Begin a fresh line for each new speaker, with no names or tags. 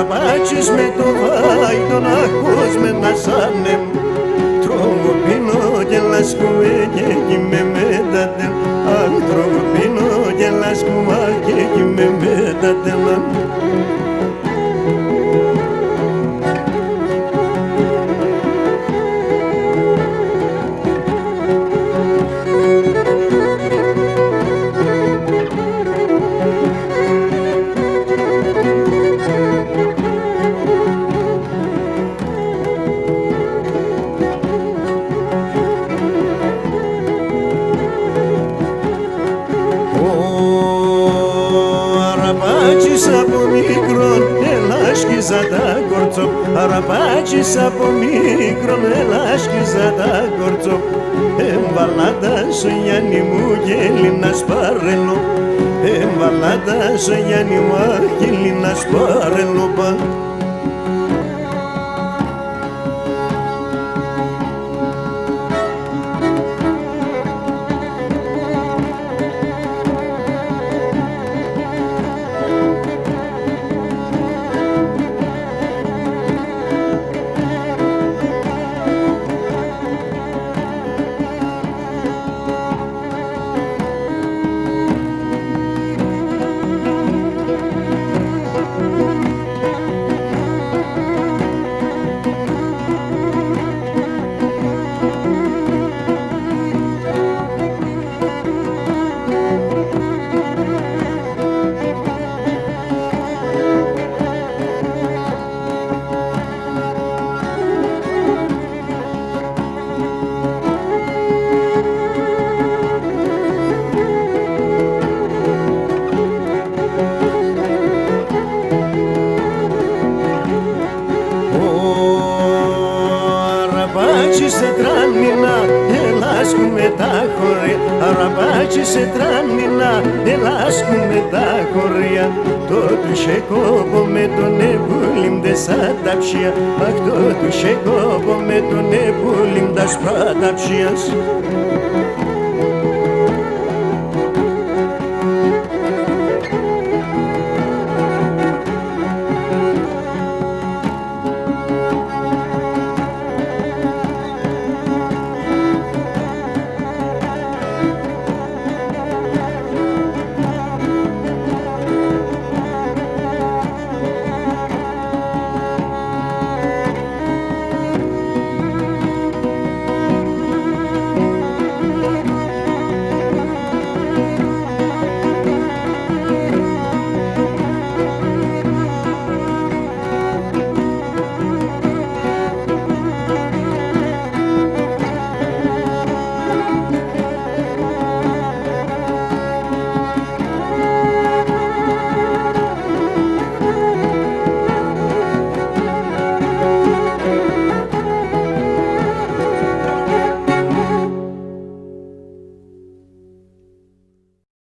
Αραπάτσις με το βάι τον ακούς με να σάνεμ. Τρώγω πίνω και λασκούμε και κοιμέ με τα τέλα. Αχ, τρώγω πίνω και λασκούμε και κοιμέ με τα τέλα. Αραπάτσις από μικρόν ελάσκιζα τα κορτσό. Αραπάτσις από μικρόν ελάσκιζα τα κορτσό. Έβαλα τα στο Γιάννη μου και Έλληνας παρελό. Έβαλα τα στο Γιάννη μου και Έλληνας παρελό. Αραπάτσι σε τράνινα, ελάσκουμε τα χωρία. Αραπάτσι σε τράνινα, ελάσκουμε τα χωρία. Το του σεκόβο με τον εβούλιμ δε σαν τα ψία. Αχ, το του σεκόβο με τον εβούλιμ δε σαν τα ψίας.